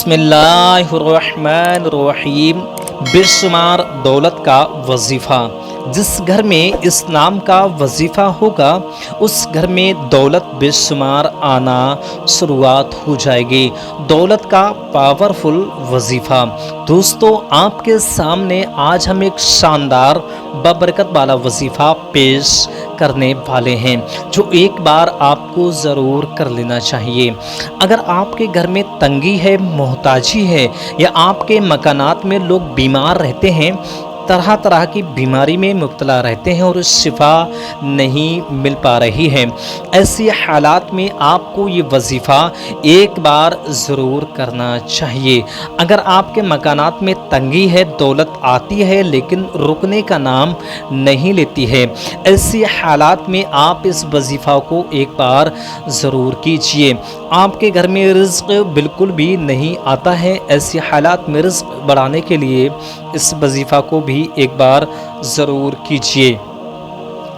बिस्मिल्लाहिर्रहमानिर्रहीम। बेशुमार दौलत का वजीफ़ा। जिस घर में इस नाम का वजीफ़ा होगा उस घर में दौलत बेशुमार आना शुरुआत हो जाएगी। दौलत का पावरफुल वजीफ़ा। दोस्तों, आपके सामने आज हम एक शानदार बबरकत वाला वजीफ़ा पेश करने वाले हैं जो एक बार आपको ज़रूर कर लेना चाहिए। अगर आपके घर में तंगी है, मोहताजी है, या आपके मकानात में लोग बीमार रहते हैं, तरह तरह की बीमारी में मुब्तला रहते हैं और शिफा नहीं मिल पा रही है, ऐसी हालात में आपको ये वजीफ़ा एक बार ज़रूर करना चाहिए। अगर आपके मकानात में तंगी है, दौलत आती है लेकिन रुकने का नाम नहीं लेती है, ऐसी हालात में आप इस वजीफ़ा को एक बार ज़रूर कीजिए। आपके घर में रिज़्क़ बिल्कुल भी नहीं आता है, ऐसी हालात में रिज़्क़ बढ़ाने के लिए इस वजीफ़ा को भी एक बार ज़रूर कीजिए।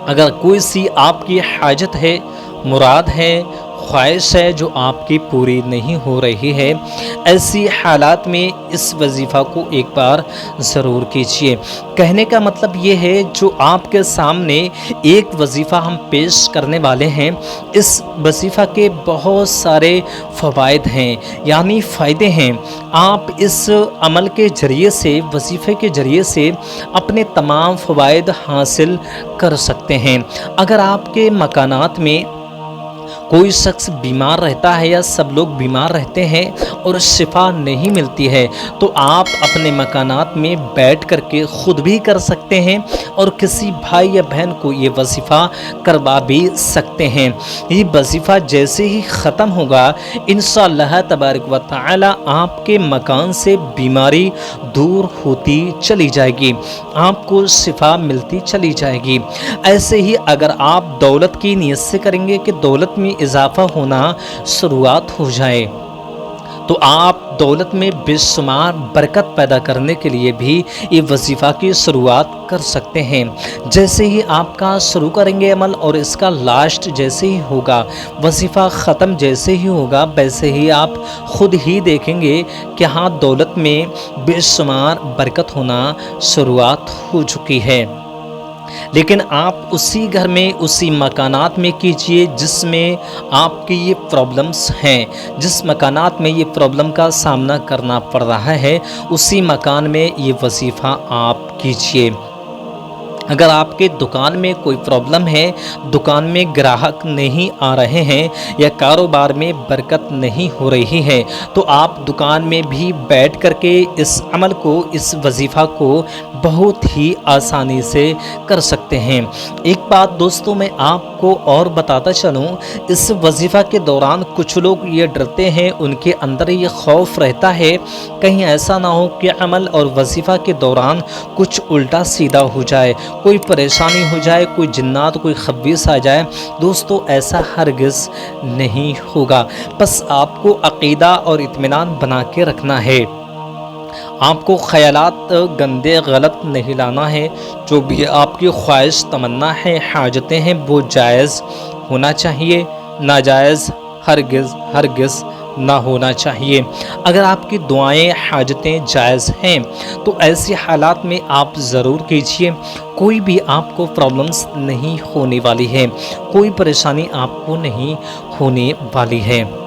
अगर कोई सी आपकी हाजत है, मुराद है, ख्वाहिश है जो आपकी पूरी नहीं हो रही है, ऐसी हालात में इस वजीफ़ा को एक बार ज़रूर कीजिए। कहने का मतलब ये है, जो आपके सामने एक वजीफ़ा हम पेश करने वाले हैं, इस वजीफ़ा के बहुत सारे फ़वाइद हैं, यानी फ़ायदे हैं। आप इस अमल के ज़रिए से, वजीफ़े के ज़रिए से अपने तमाम फ़वाइद हासिल कर सकते हैं। अगर आपके मकानात में कोई शख्स बीमार रहता है या सब लोग बीमार रहते हैं और शिफा नहीं मिलती है, तो आप अपने मकानात में बैठ करके ख़ुद भी कर सकते हैं और किसी भाई या बहन को ये वजीफ़ा करवा भी सकते हैं। ये वजीफ़ा जैसे ही ख़त्म होगा, इंशाअल्लाह तबारक व तआला आपके मकान से बीमारी दूर होती चली जाएगी, आपको शिफा मिलती चली जाएगी। ऐसे ही अगर आप दौलत की नीयत से करेंगे कि दौलत में इजाफ़ा होना शुरुआत हो जाए, तो आप दौलत में बेशुमार बरकत पैदा करने के लिए भी ये वजीफ़ा की शुरुआत कर सकते हैं। जैसे ही आपका शुरू करेंगे अमल और इसका लास्ट जैसे ही होगा, वजीफ़ा ख़त्म जैसे ही होगा, वैसे ही आप ख़ुद ही देखेंगे कि हाँ, दौलत में बेशुमार बरकत होना शुरुआत हो चुकी है। लेकिन आप उसी घर में, उसी मकानात में कीजिए जिसमें आपकी ये प्रॉब्लम्स हैं, जिस मकानात में ये प्रॉब्लम का सामना करना पड़ रहा है, उसी मकान में ये वजीफ़ा आप कीजिए। अगर आपके दुकान में कोई प्रॉब्लम है, दुकान में ग्राहक नहीं आ रहे हैं या कारोबार में बरकत नहीं हो रही है, तो आप दुकान में भी बैठ करके इस अमल को, इस वजीफ़ा को बहुत ही आसानी से कर सकते हैं। एक बात दोस्तों मैं आपको और बताता चलूँ, इस वजीफ़ा के दौरान कुछ लोग ये डरते हैं, उनके अंदर ये खौफ रहता है कहीं ऐसा ना हो कि अमल और वजीफ़ा के दौरान कुछ उल्टा सीधा हो जाए, कोई परेशानी हो जाए, कोई जिन्नात, कोई खबीस आ जाए। दोस्तों, ऐसा हरगिज़ नहीं होगा। बस आपको अक़ीदा और इत्मीनान बना के रखना है। आपको ख़यालात गंदे गलत नहीं लाना है। जो भी आपकी ख्वाहिश, तमन्ना है, हाजतें हैं, वो जायज़ होना चाहिए, नाजायज़ हरगिज़ ना होना चाहिए। अगर आपकी दुआएं, हाजतें जायज़ हैं तो ऐसे हालात में आप ज़रूर कीजिए। कोई भी आपको प्रॉब्लम्स नहीं होने वाली है, कोई परेशानी आपको नहीं होने वाली है।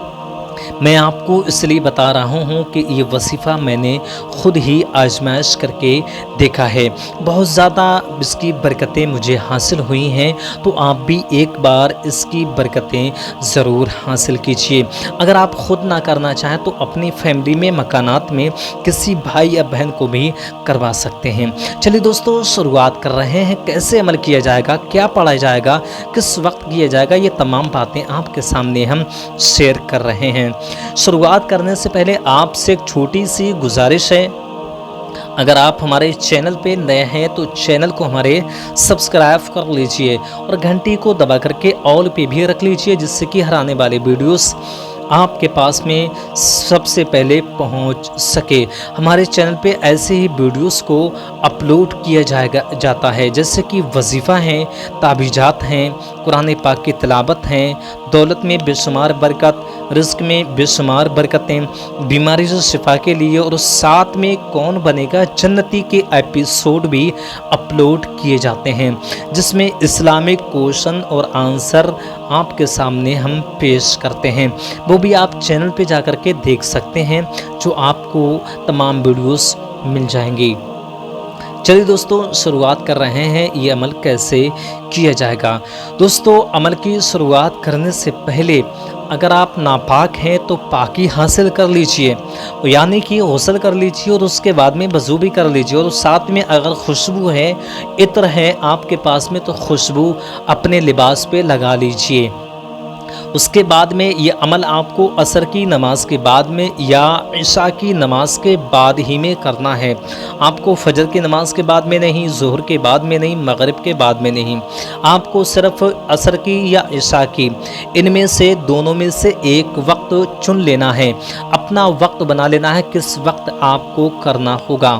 मैं आपको इसलिए बता रहा हूँ कि ये वजीफ़ा मैंने ख़ुद ही आजमाइश करके देखा है, बहुत ज़्यादा इसकी बरकतें मुझे हासिल हुई हैं। तो आप भी एक बार इसकी बरकतें ज़रूर हासिल कीजिए। अगर आप ख़ुद ना करना चाहें तो अपनी फैमिली में, मकानात में किसी भाई या बहन को भी करवा सकते हैं। चलिए दोस्तों, शुरुआत कर रहे हैं। कैसे अमल किया जाएगा, क्या पढ़ा जाएगा, किस वक्त किया जाएगा, ये तमाम बातें आपके सामने हम शेयर कर रहे हैं। शुरुआत करने से पहले आपसे एक छोटी सी गुजारिश है, अगर आप हमारे चैनल पे नए हैं तो चैनल को हमारे सब्सक्राइब कर लीजिए और घंटी को दबा करके ऑल पे भी रख लीजिए, जिससे कि हर आने वाले वीडियोस आपके पास में सबसे पहले पहुंच सके। हमारे चैनल पे ऐसे ही वीडियोस को अपलोड किया जाता है, जैसे कि वजीफ़ा हैं, ताबीजात हैं, कुरान पाक की तिलावत हैं, दौलत में बेशुमार बरकत, رزق میں بے شمار برکتیں، بیماری سے شفا کے لیے، اور ساتھ میں کون بنے گا جنتی کے ایپیسوڈ بھی اپلوڈ کیے جاتے ہیں، جس میں اسلامک کوشچن اور آنسر آپ کے سامنے ہم پیش کرتے ہیں۔ وہ بھی آپ چینل پہ جا کر کے دیکھ سکتے ہیں، جو آپ کو تمام ویڈیوز مل جائیں گی۔ چلیے دوستو، شروعات کر رہے ہیں یہ عمل کیسے کیا جائے گا۔ دوستو، عمل کی شروعات کرنے سے پہلے اگر آپ ناپاک ہیں تو پاکی حاصل کر لیجئے، یعنی کہ غسل کر لیجئے، اور اس کے بعد میں وضو بھی کر لیجئے، اور ساتھ میں اگر خوشبو ہے، عطر ہے آپ کے پاس میں، تو خوشبو اپنے لباس پہ لگا لیجئے۔ اس کے بعد میں یہ عمل آپ کو عصر کی نماز کے بعد میں یا عشاء کی نماز کے بعد ہی میں کرنا ہے۔ آپ کو فجر کی نماز کے بعد میں نہیں، ظہر کے بعد میں نہیں، مغرب کے بعد میں نہیں، آپ کو صرف عصر کی یا عشاء کی، ان میں سے دونوں میں سے ایک وقت چن لینا ہے، اپنا وقت بنا لینا ہے کس وقت آپ کو کرنا ہوگا۔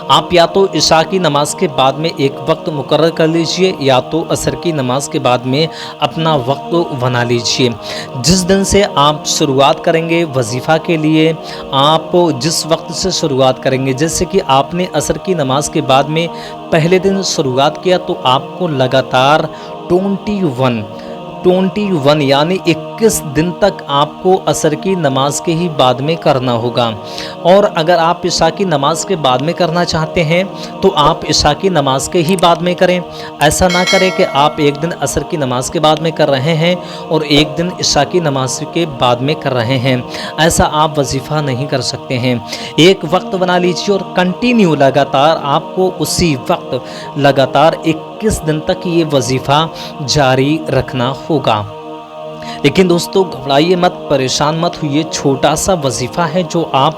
آپ یا تو عشاء کی نماز کے بعد میں ایک وقت مقرر کر لیجئے، یا تو عصر کی نماز کے بعد میں اپنا وقت بنا لیجئے۔ جس دن سے آپ شروعات کریں گے وظیفہ کے لیے، آپ جس وقت سے شروعات کریں گے، جیسے کہ آپ نے عصر کی نماز کے بعد میں پہلے دن شروعات کیا، تو آپ کو لگاتار 21 یعنی 21 دن تک آپ کو عصر کی نماز کے ہی بعد میں کرنا ہوگا۔ اور اگر آپ عشاء کی نماز کے بعد میں کرنا چاہتے ہیں تو آپ عشاء کی نماز کے ہی بعد میں کریں۔ ایسا نہ کریں کہ آپ ایک دن عصر کی نماز کے بعد میں کر رہے ہیں اور ایک دن عشاء کی نماز کے بعد میں کر رہے ہیں، ایسا آپ وظیفہ نہیں کر سکتے ہیں۔ ایک وقت بنا لیجیے اور کنٹینیو لگاتار آپ کو اسی وقت لگاتار 21 دن تک یہ وظیفہ جاری رکھنا ہوگا۔ لیکن دوستو، گھبرائیے مت، پریشان مت ہوئیے، چھوٹا سا وظیفہ ہے جو آپ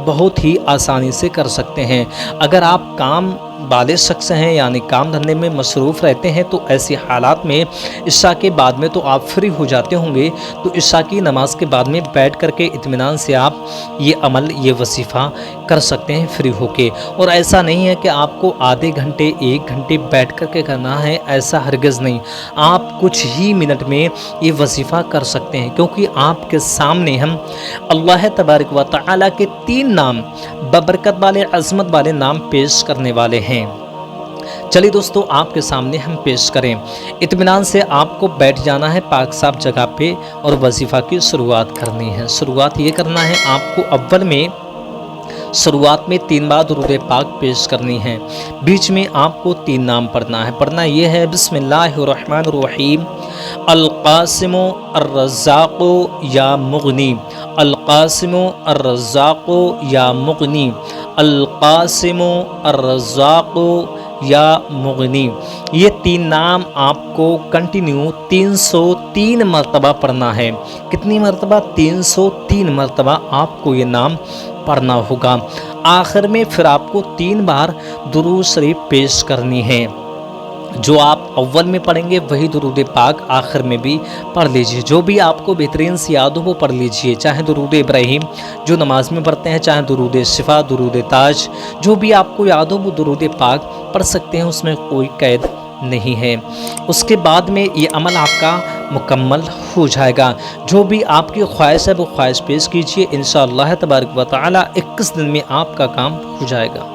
بہت ہی آسانی سے کر سکتے ہیں۔ اگر آپ کام والے شخص ہیں، یعنی کام دھندے میں مصروف رہتے ہیں، تو ایسی حالات میں عشاء کے بعد میں تو آپ فری ہو جاتے ہوں گے، تو عشاء کی نماز کے بعد میں بیٹھ کر کے اطمینان سے آپ یہ عمل، یہ وظیفہ کر سکتے ہیں فری ہو کے۔ اور ایسا نہیں ہے کہ آپ کو آدھے گھنٹے 1 گھنٹے بیٹھ کر کے کرنا ہے، ایسا ہرگز نہیں۔ آپ کچھ ہی منٹ میں یہ وظیفہ کر سکتے ہیں، کیونکہ آپ کے سامنے ہم اللہ تبارک و تعالیٰ کے 3 نام، ببرکت والے، عظمت والے نام پیش کرنے والے ہیں۔ چلیے دوستو، آپ کے سامنے ہم پیش کریں۔ اطمینان سے آپ کو بیٹھ جانا ہے پاک صاف جگہ پہ اور وظیفہ کی شروعات کرنی ہے۔ شروعات یہ کرنا ہے، آپ کو اول میں شروعات میں 3 بار درود پاک پیش کرنی ہے، بیچ میں آپ کو 3 نام پڑھنا ہے۔ پڑھنا یہ ہے: بسم اللہ الرحمن الرحیم، القاسم الرزاق یا مغنی، القاسم الرزاق یا مغنی، القاسم الرزاق یا مغنی۔ یہ 3 نام آپ کو کنٹینیو 303 مرتبہ پڑھنا ہے۔ کتنی مرتبہ؟ 303 مرتبہ آپ کو یہ نام پڑھنا ہوگا۔ آخر میں پھر آپ کو 3 بار درود شریف پیش کرنی ہے۔ جو آپ اول میں پڑھیں گے وہی درود پاک آخر میں بھی پڑھ لیجئے۔ جو بھی آپ کو بہترین سے یاد ہو وہ پڑھ لیجئے، چاہے درود ابراہیم جو نماز میں پڑھتے ہیں، چاہے درود شفا، درود تاج، جو بھی آپ کو یاد ہو وہ درود پاک پڑھ سکتے ہیں، اس میں کوئی قید نہیں ہے۔ اس کے بعد میں یہ عمل آپ کا مکمل ہو جائے گا۔ جو بھی آپ کی خواہش ہے وہ خواہش پیش کیجئے، انشاءاللہ تبارک و تعالی 21 دن میں آپ کا کام ہو جائے گا۔